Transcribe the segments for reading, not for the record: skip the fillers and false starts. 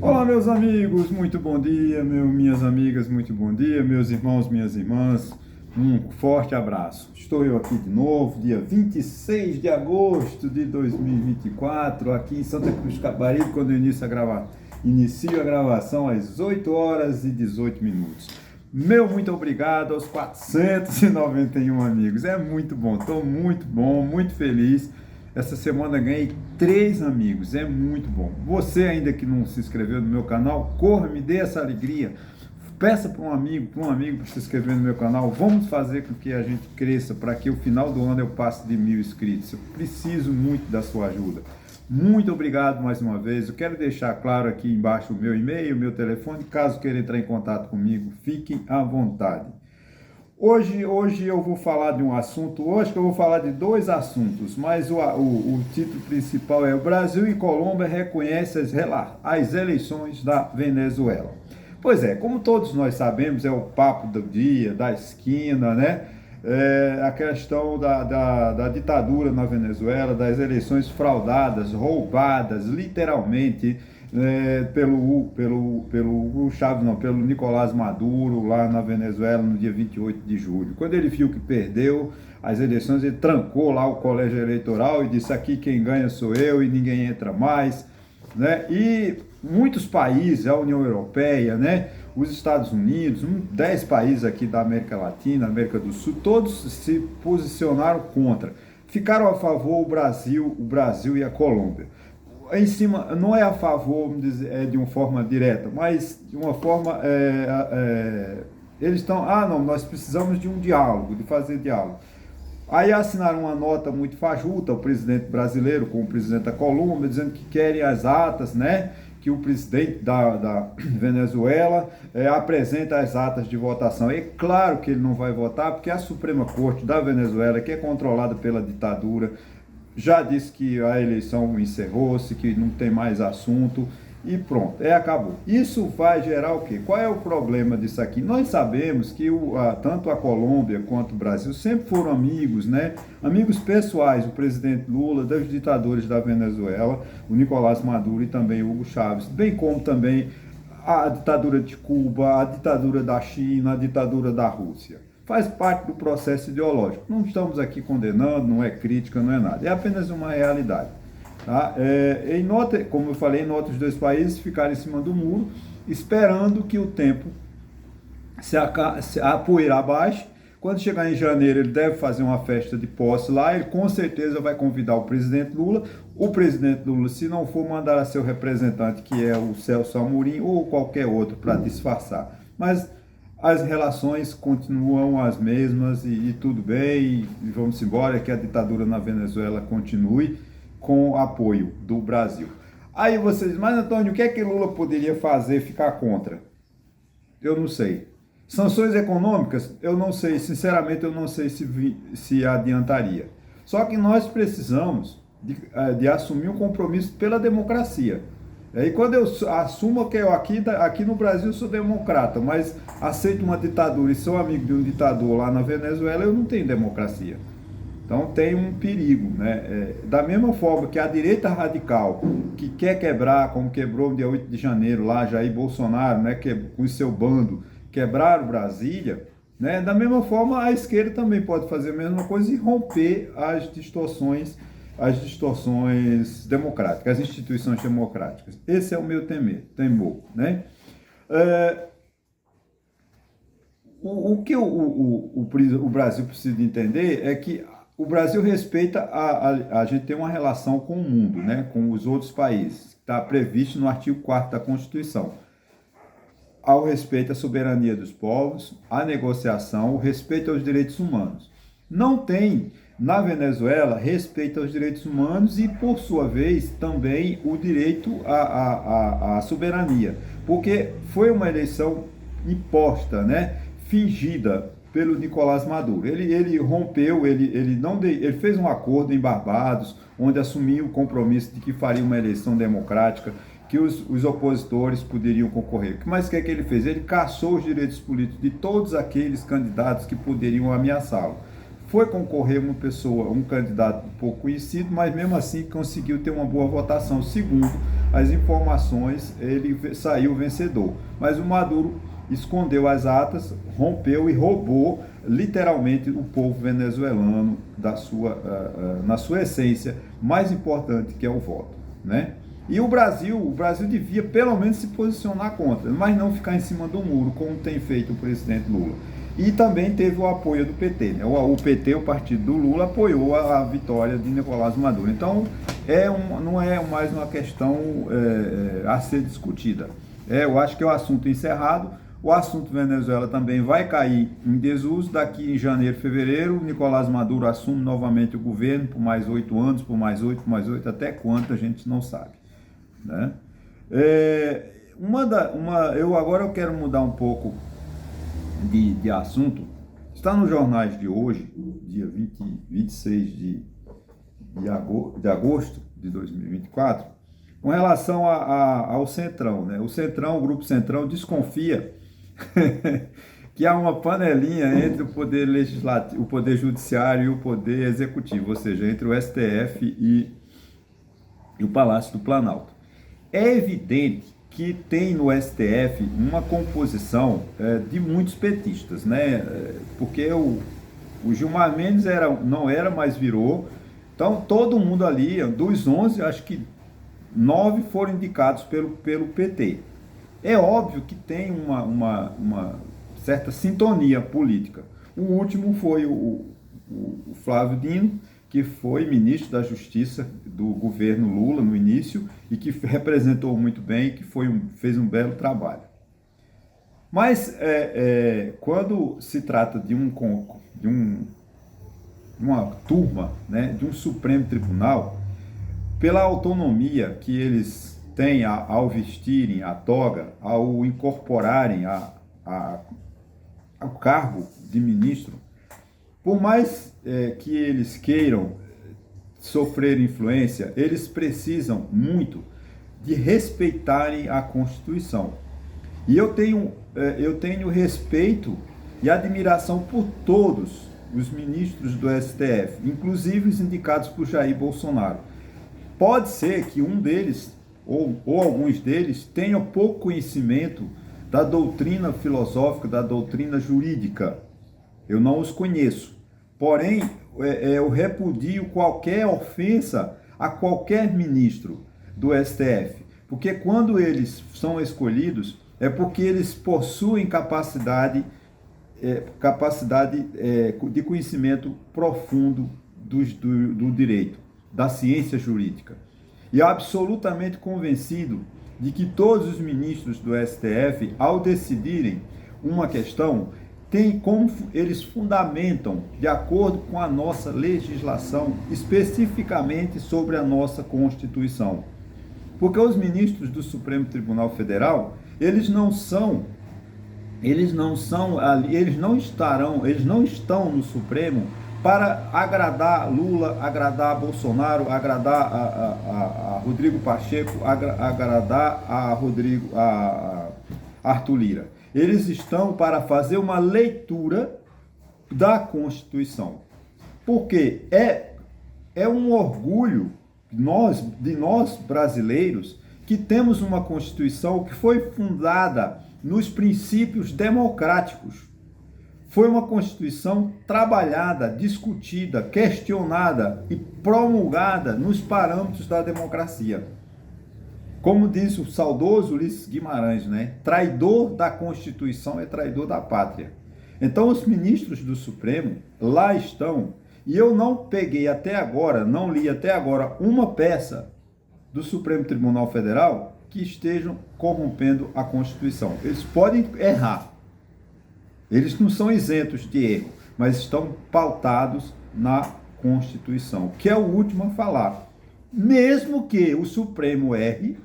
Olá, meus amigos, muito bom dia, minhas amigas, muito bom dia, meus irmãos, minhas irmãs, um forte abraço. Estou eu aqui de novo, dia 26 de agosto de 2024, aqui em Santa Cruz do Capibaribe, quando eu inicio a gravação às 8 horas e 18 minutos. Meu muito obrigado aos 491 amigos, é muito bom, estou muito bom, muito feliz. Essa semana ganhei 3 amigos, é muito bom. Você ainda que não se inscreveu no meu canal, corra, me dê essa alegria. Peça para um amigo para se inscrever no meu canal. Vamos fazer com que a gente cresça para que o final do ano eu passe de 1000 inscritos. Eu preciso muito da sua ajuda. Muito obrigado mais uma vez. Eu quero deixar claro aqui embaixo o meu e-mail, o meu telefone. Caso queira entrar em contato comigo, fiquem à vontade. Hoje eu vou falar de um assunto, hoje que eu vou falar de 2 assuntos, mas o título principal é: o Brasil e Colômbia reconhecem as eleições da Venezuela. Pois é, como todos nós sabemos, é o papo do dia, da esquina, né? A questão da ditadura na Venezuela, das eleições fraudadas, roubadas, literalmente, pelo Nicolás Maduro, lá na Venezuela, no dia 28 de julho. Quando ele viu que perdeu as eleições, ele trancou lá o colégio eleitoral e disse: aqui quem ganha sou eu e ninguém entra mais, né? E muitos países, a União Europeia, né, os Estados Unidos, 10 países aqui da América Latina, América do Sul, todos se posicionaram contra. Ficaram a favor o Brasil e a Colômbia. Em cima, não é a favor, vamos dizer, de uma forma direta, mas de uma forma, eles estão, não, nós precisamos de um diálogo, de fazer diálogo. Aí assinaram uma nota muito fajuta, o presidente brasileiro com o presidente da Colômbia, dizendo que querem as atas, né? Que o presidente da Venezuela apresenta as atas de votação. É claro que ele não vai votar, porque a Suprema Corte da Venezuela, que é controlada pela ditadura, já disse que a eleição encerrou-se, que não tem mais assunto e pronto, acabou. Isso vai gerar o quê? Qual é o problema disso aqui? Nós sabemos que tanto a Colômbia quanto o Brasil sempre foram amigos, né? Amigos pessoais, o presidente Lula, dos ditadores da Venezuela, o Nicolás Maduro e também o Hugo Chávez, bem como também a ditadura de Cuba, a ditadura da China, a ditadura da Rússia. Faz parte do processo ideológico. Não estamos aqui condenando, não é crítica, não é nada. É apenas uma realidade. Tá? Como eu falei, em outros 2 países ficaram em cima do muro, esperando que o tempo a poeira abaixe. Quando chegar em janeiro, ele deve fazer uma festa de posse lá. Ele com certeza vai convidar o presidente Lula. O presidente Lula, se não for, mandar seu representante, que é o Celso Amorim, ou qualquer outro, para disfarçar. Mas as relações continuam as mesmas e tudo bem, e vamos embora, que a ditadura na Venezuela continue com apoio do Brasil. Aí vocês, mas Antônio, o que é que Lula poderia fazer, ficar contra? Eu não sei. Sanções econômicas? Eu não sei, sinceramente eu não sei se adiantaria. Só que nós precisamos de assumir um compromisso pela democracia. E quando eu assumo que eu aqui no Brasil sou democrata, mas aceito uma ditadura e sou amigo de um ditador lá na Venezuela, eu não tenho democracia. Então tem um perigo, né? Da mesma forma que a direita radical, que quer quebrar, como quebrou no dia 8 de janeiro lá, Jair Bolsonaro, né, com o seu bando, quebraram Brasília, né? Da mesma forma a esquerda também pode fazer a mesma coisa e romper as distorções democráticas, as instituições democráticas. Esse é o meu temor, né? O que o Brasil precisa entender é que o Brasil respeita, a gente tem uma relação com o mundo, né? Com os outros países, está previsto no artigo 4º da Constituição. Ao respeito à soberania dos povos, à negociação, o respeito aos direitos humanos. Não tem na Venezuela respeito aos direitos humanos e, por sua vez, também o direito à soberania, porque foi uma eleição imposta, né, fingida pelo Nicolás Maduro. Ele rompeu, ele fez um acordo em Barbados, onde assumiu o compromisso de que faria uma eleição democrática, que os opositores poderiam concorrer. Mas o que é que ele fez? Ele cassou os direitos políticos de todos aqueles candidatos que poderiam ameaçá-lo. Foi concorrer um candidato pouco conhecido, mas mesmo assim conseguiu ter uma boa votação, segundo as informações, ele saiu vencedor. Mas o Maduro escondeu as atas, rompeu e roubou literalmente o povo venezuelano na sua essência mais importante, que é o voto, né? E o Brasil devia pelo menos se posicionar contra, mas não ficar em cima do muro, como tem feito o presidente Lula. E também teve o apoio do PT, né? O PT, o partido do Lula, apoiou a vitória de Nicolás Maduro. Então, não é mais uma questão a ser discutida. Eu acho que é o assunto encerrado. O assunto Venezuela também vai cair em desuso. Daqui em janeiro, fevereiro, Nicolás Maduro assume novamente o governo por mais 8 anos, por mais 8, até quanto a gente não sabe, né? Agora eu quero mudar um pouco de assunto. Está nos jornais de hoje, dia 26 de agosto de 2024, com relação ao Centrão, né? O Grupo Centrão desconfia que há uma panelinha entre o poder legislativo, o poder judiciário e o poder executivo, ou seja, entre o STF e o Palácio do Planalto. É evidente que tem no STF uma composição de muitos petistas, né? Porque o Gilmar Mendes não era, mas virou. Então, todo mundo ali, dos 11, acho que 9 foram indicados pelo PT. É óbvio que tem uma certa sintonia política. O último foi o Flávio Dino, que foi ministro da Justiça do governo Lula no início e que representou muito bem e que fez um belo trabalho. Mas quando se trata de uma turma, né, de um Supremo Tribunal, pela autonomia que eles têm ao vestirem a toga, ao incorporarem ao cargo de ministro, por mais que eles queiram sofrer influência, eles precisam muito de respeitarem a Constituição. E eu tenho respeito e admiração por todos os ministros do STF, inclusive os indicados por Jair Bolsonaro. Pode ser que um deles, ou alguns deles, tenham pouco conhecimento da doutrina filosófica, da doutrina jurídica. Eu não os conheço. Porém, eu repudio qualquer ofensa a qualquer ministro do STF. Porque quando eles são escolhidos, é porque eles possuem capacidade de conhecimento profundo do direito, da ciência jurídica. E absolutamente convencido de que todos os ministros do STF, ao decidirem uma questão, tem como eles fundamentam de acordo com a nossa legislação, especificamente sobre a nossa Constituição. Porque os ministros do Supremo Tribunal Federal, eles não estão no Supremo para agradar Lula, agradar Bolsonaro, agradar a Rodrigo Pacheco, agradar a Arthur Lira. Eles estão para fazer uma leitura da Constituição. Porque é um orgulho de nós brasileiros que temos uma Constituição que foi fundada nos princípios democráticos. Foi uma Constituição trabalhada, discutida, questionada e promulgada nos parâmetros da democracia. Como diz o saudoso Ulisses Guimarães, né? Traidor da Constituição é traidor da pátria. Então, os ministros do Supremo lá estão, e eu não li até agora, uma peça do Supremo Tribunal Federal que estejam corrompendo a Constituição. Eles podem errar, eles não são isentos de erro, mas estão pautados na Constituição, que é o último a falar. Mesmo que o Supremo erre,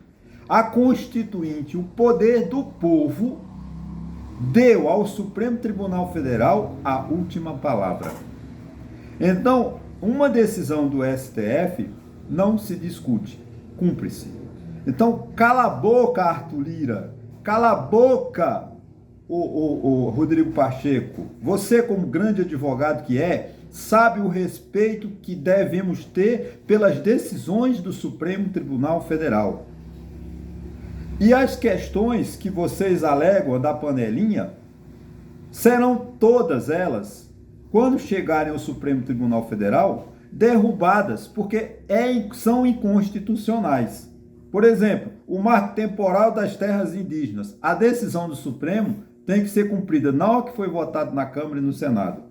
a Constituinte, o poder do povo, deu ao Supremo Tribunal Federal a última palavra. Então, uma decisão do STF não se discute, cumpre-se. Então, cala a boca, Arthur Lira, cala a boca, o Rodrigo Pacheco. Você, como grande advogado que sabe o respeito que devemos ter pelas decisões do Supremo Tribunal Federal. E as questões que vocês alegam da panelinha serão todas elas, quando chegarem ao Supremo Tribunal Federal, derrubadas, porque são inconstitucionais. Por exemplo, o marco temporal das terras indígenas. A decisão do Supremo tem que ser cumprida na hora que foi votado na Câmara e no Senado.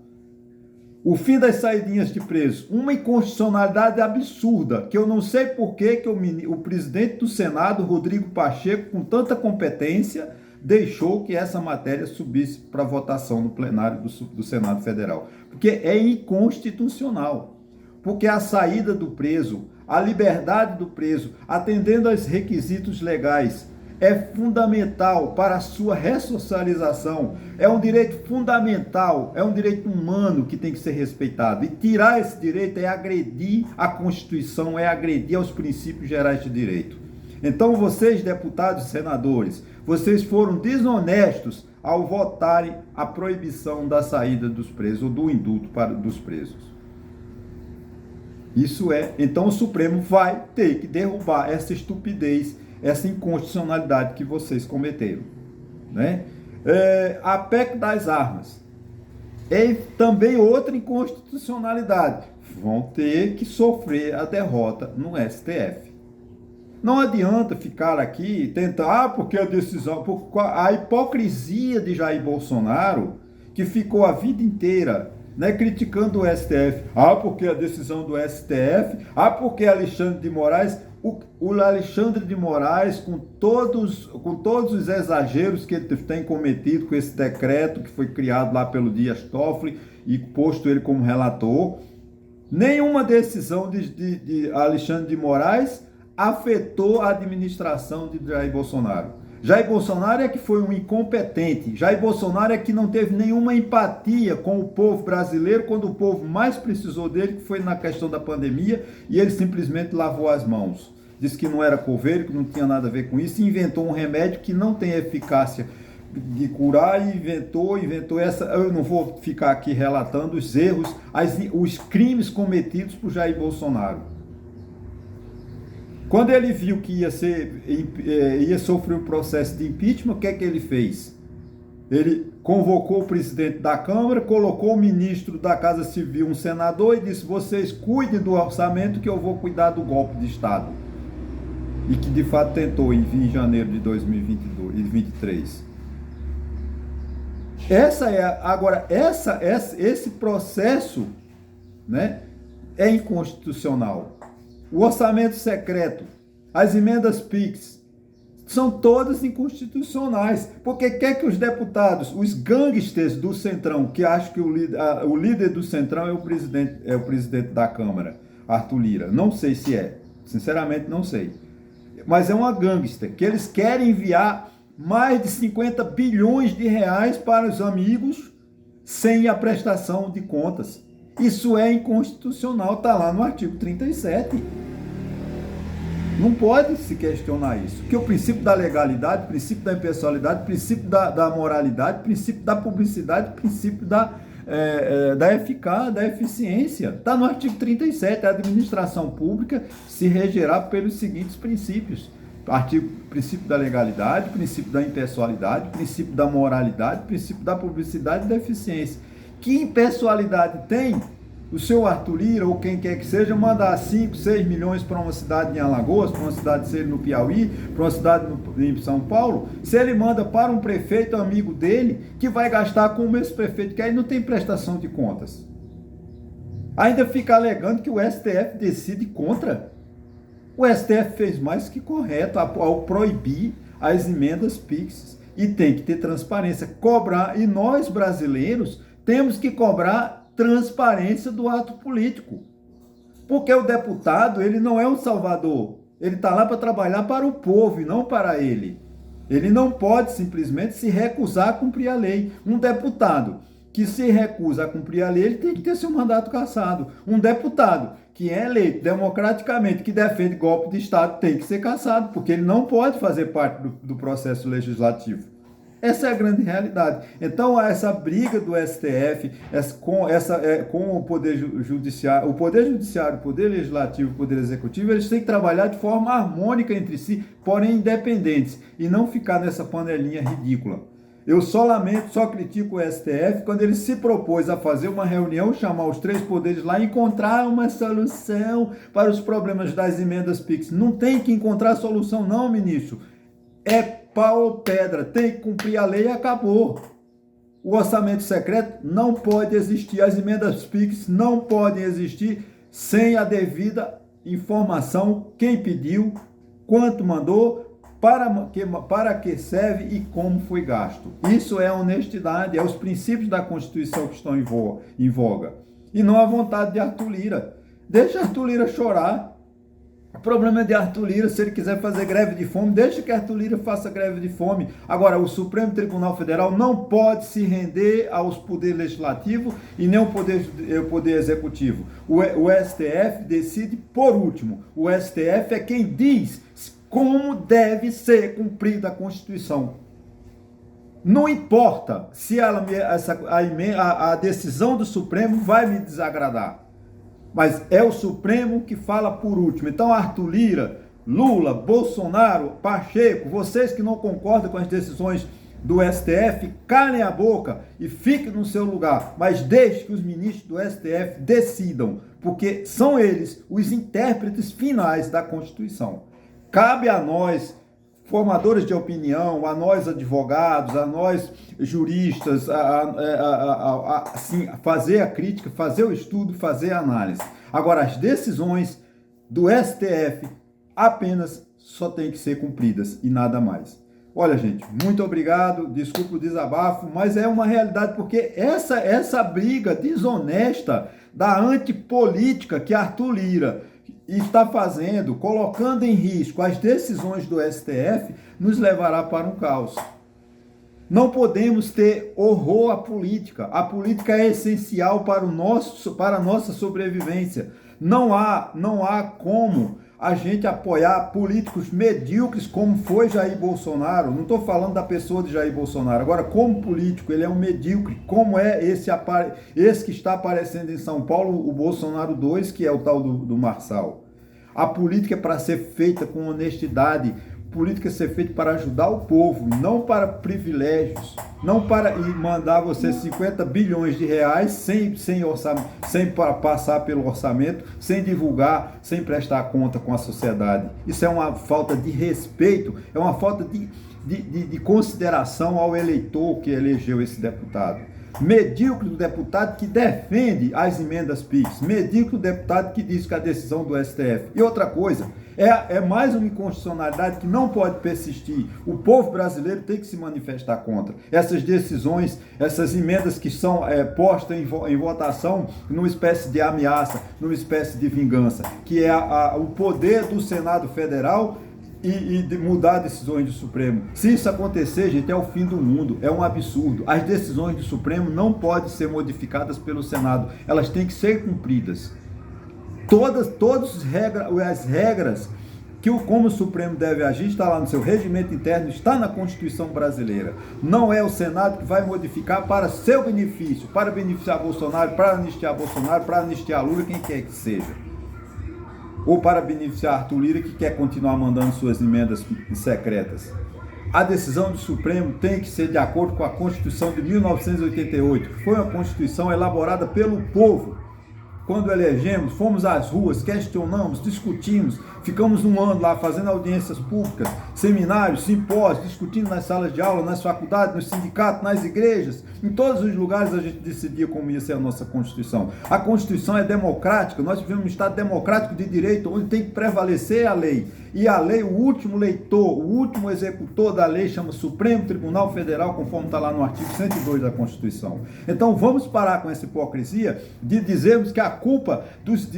O fim das saidinhas de presos, uma inconstitucionalidade absurda, que eu não sei por que o presidente do Senado, Rodrigo Pacheco, com tanta competência, deixou que essa matéria subisse para votação no plenário do Senado Federal. Porque é inconstitucional. Porque a saída do preso, a liberdade do preso, atendendo aos requisitos legais, é fundamental para a sua ressocialização, é um direito fundamental, é um direito humano que tem que ser respeitado. E tirar esse direito é agredir a Constituição, é agredir aos princípios gerais de direito. Então vocês, deputados e senadores, vocês foram desonestos ao votarem a proibição da saída dos presos, ou do indulto dos presos. Isso é, então o Supremo vai ter que derrubar essa estupidez, essa inconstitucionalidade que vocês cometeram, né? A PEC das armas é também outra inconstitucionalidade. Vão ter que sofrer a derrota no STF. Não adianta ficar aqui tentar, porque a decisão, a hipocrisia de Jair Bolsonaro, que ficou a vida inteira, né, criticando o STF. Porque a decisão do STF, porque Alexandre de Moraes, o Alexandre de Moraes, com todos os exageros que ele tem cometido com esse decreto que foi criado lá pelo Dias Toffoli e posto ele como relator, nenhuma decisão de Alexandre de Moraes afetou a administração de Jair Bolsonaro. Jair Bolsonaro é que foi um incompetente. Jair Bolsonaro é que não teve nenhuma empatia com o povo brasileiro quando o povo mais precisou dele, que foi na questão da pandemia, e ele simplesmente lavou as mãos. Disse que não era coveiro, que não tinha nada a ver com isso, e inventou um remédio que não tem eficácia de curar, e inventou essa. Eu não vou ficar aqui relatando os erros, os crimes cometidos por Jair Bolsonaro. Quando ele viu que ia sofrer um processo de impeachment, o que é que ele fez? Ele convocou o presidente da Câmara, colocou o ministro da Casa Civil, um senador, e disse: vocês cuidem do orçamento que eu vou cuidar do golpe de Estado. E que de fato tentou em janeiro de 2023. Esse processo, né, é inconstitucional. O orçamento secreto, as emendas PIX, são todas inconstitucionais. Porque quer que os deputados, os gangsters do Centrão, que acham que o líder do Centrão é o presidente da Câmara, Arthur Lira. Não sei se é. Sinceramente, não sei. Mas é uma gangster, que eles querem enviar mais de 50 bilhões de reais para os amigos sem a prestação de contas. Isso é inconstitucional, está lá no artigo 37. Não pode se questionar isso. Porque o princípio da legalidade, o princípio da impessoalidade, o princípio da moralidade, o princípio da publicidade, o princípio da eficácia, da eficiência. Está no artigo 37. A administração pública se regerá pelos seguintes princípios. Princípio da legalidade, princípio da impessoalidade, princípio da moralidade, princípio da publicidade e da eficiência. Que impessoalidade tem o seu Arthur Lira, ou quem quer que seja, mandar 5, 6 milhões para uma cidade em Alagoas, para uma cidade no Piauí, para uma cidade em São Paulo, se ele manda para um prefeito amigo dele, que vai gastar com esse prefeito, que aí não tem prestação de contas. Ainda fica alegando que o STF decide contra. O STF fez mais que correto ao proibir as emendas PIX. E tem que ter transparência, cobrar, e nós brasileiros temos que cobrar transparência do ato político. Porque o deputado, ele não é um salvador. Ele está lá para trabalhar para o povo e não para ele. Ele não pode simplesmente se recusar a cumprir a lei. Um deputado que se recusa a cumprir a lei, ele tem que ter seu mandato cassado. Um deputado que é eleito democraticamente, que defende golpe de Estado, tem que ser cassado, porque ele não pode fazer parte do processo legislativo. Essa é a grande realidade. Então, essa briga do STF com o Poder Judiciário, o Poder Legislativo e o Poder Executivo, eles têm que trabalhar de forma harmônica entre si, porém independentes, e não ficar nessa panelinha ridícula. Eu só lamento, só critico o STF quando ele se propôs a fazer uma reunião, chamar os três poderes lá e encontrar uma solução para os problemas das emendas PIX. Não tem que encontrar solução não, ministro. É pau ou pedra, tem que cumprir a lei e acabou. O orçamento secreto não pode existir, as emendas PIX não podem existir sem a devida informação, quem pediu, quanto mandou, para que serve e como foi gasto. Isso é honestidade, é os princípios da Constituição que estão em voga. E não a vontade de Arthur Lira. Deixa Arthur Lira chorar. O problema é de Arthur Lira, se ele quiser fazer greve de fome, deixa que Arthur Lira faça greve de fome. Agora, o Supremo Tribunal Federal não pode se render aos poderes legislativo e nem ao poder executivo. O STF decide por último. O STF é quem diz como deve ser cumprida a Constituição. Não importa se a decisão do Supremo vai me desagradar, mas é o Supremo que fala por último. Então, Arthur Lira, Lula, Bolsonaro, Pacheco, vocês que não concordam com as decisões do STF, calem a boca e fiquem no seu lugar, mas deixe que os ministros do STF decidam, porque são eles os intérpretes finais da Constituição. Cabe a nós, formadores de opinião, a nós advogados, a nós juristas, assim, fazer a crítica, fazer o estudo, fazer a análise. Agora, as decisões do STF apenas só têm que ser cumpridas e nada mais. Olha, gente, muito obrigado, desculpa o desabafo, mas é uma realidade, porque essa briga desonesta da antipolítica que Arthur Lira está fazendo, colocando em risco as decisões do STF, nos levará para um caos. Não podemos ter horror à política. A política é essencial para a nossa sobrevivência. Não há como a gente apoiar políticos medíocres como foi Jair Bolsonaro. Não estou falando da pessoa de Jair Bolsonaro. Agora, como político, ele é um medíocre. Como é esse que está aparecendo em São Paulo, o Bolsonaro 2, que é o tal do Marçal. A política é para ser feita com honestidade. Política é ser feita para ajudar o povo, não para privilégios, não para mandar você 50 bilhões de reais sem orçamento, sem passar pelo orçamento, sem divulgar, sem prestar conta com a sociedade. Isso é uma falta de respeito, é uma falta de consideração ao eleitor que elegeu esse deputado. Medíocre do deputado que defende as emendas PIX, medíocre do deputado que diz que a decisão do STF. E outra coisa, é mais uma inconstitucionalidade que não pode persistir. O povo brasileiro tem que se manifestar contra essas decisões, essas emendas que são postas em votação numa espécie de ameaça, numa espécie de vingança, que é o poder do Senado Federal e de mudar decisões do Supremo. Se isso acontecer, gente, é o fim do mundo, é um absurdo. As decisões do Supremo não podem ser modificadas pelo Senado, elas têm que ser cumpridas. Todas as regras que como o Supremo deve agir está lá no seu regimento interno, está na Constituição brasileira. Não é o Senado que vai modificar para seu benefício, para beneficiar Bolsonaro, para anistiar Lula, quem quer que seja. Ou para beneficiar Arthur Lira, que quer continuar mandando suas emendas secretas. A decisão do Supremo tem que ser de acordo com a Constituição de 1988, que foi uma Constituição elaborada pelo povo. Quando elegemos, fomos às ruas, questionamos, discutimos, ficamos um ano lá fazendo audiências públicas, seminários, simpósios, discutindo nas salas de aula, nas faculdades, nos sindicatos, nas igrejas. Em todos os lugares a gente decidia como ia ser a nossa Constituição. A Constituição é democrática, nós vivemos um Estado democrático de direito, onde tem que prevalecer a lei. E a lei, o último leitor, o último executor da lei chama Supremo Tribunal Federal, conforme está lá no artigo 102 da Constituição. Então vamos parar com essa hipocrisia de dizermos que a culpa dos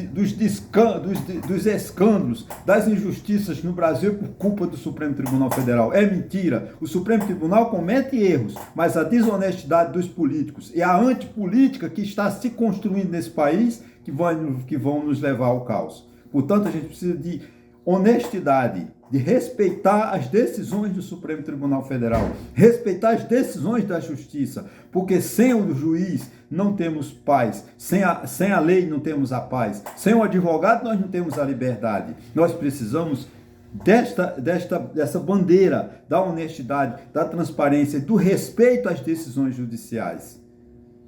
escândalos, das injustiças no Brasil é por culpa do Supremo Tribunal Federal. É mentira. O Supremo Tribunal comete erros, mas a desonestidade dos políticos e a antipolítica que está se construindo nesse país que vão nos levar ao caos. Portanto, a gente precisa de honestidade, de respeitar as decisões do Supremo Tribunal Federal, respeitar as decisões da Justiça, porque sem o juiz não temos paz, sem a lei não temos a paz, sem o advogado nós não temos a liberdade. Nós precisamos dessa bandeira da honestidade, da transparência, do respeito às decisões judiciais.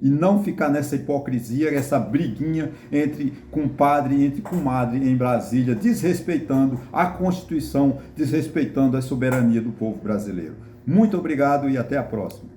E não ficar nessa hipocrisia, essa briguinha entre compadre, entre comadre em Brasília, desrespeitando a Constituição, desrespeitando a soberania do povo brasileiro. Muito obrigado e até a próxima.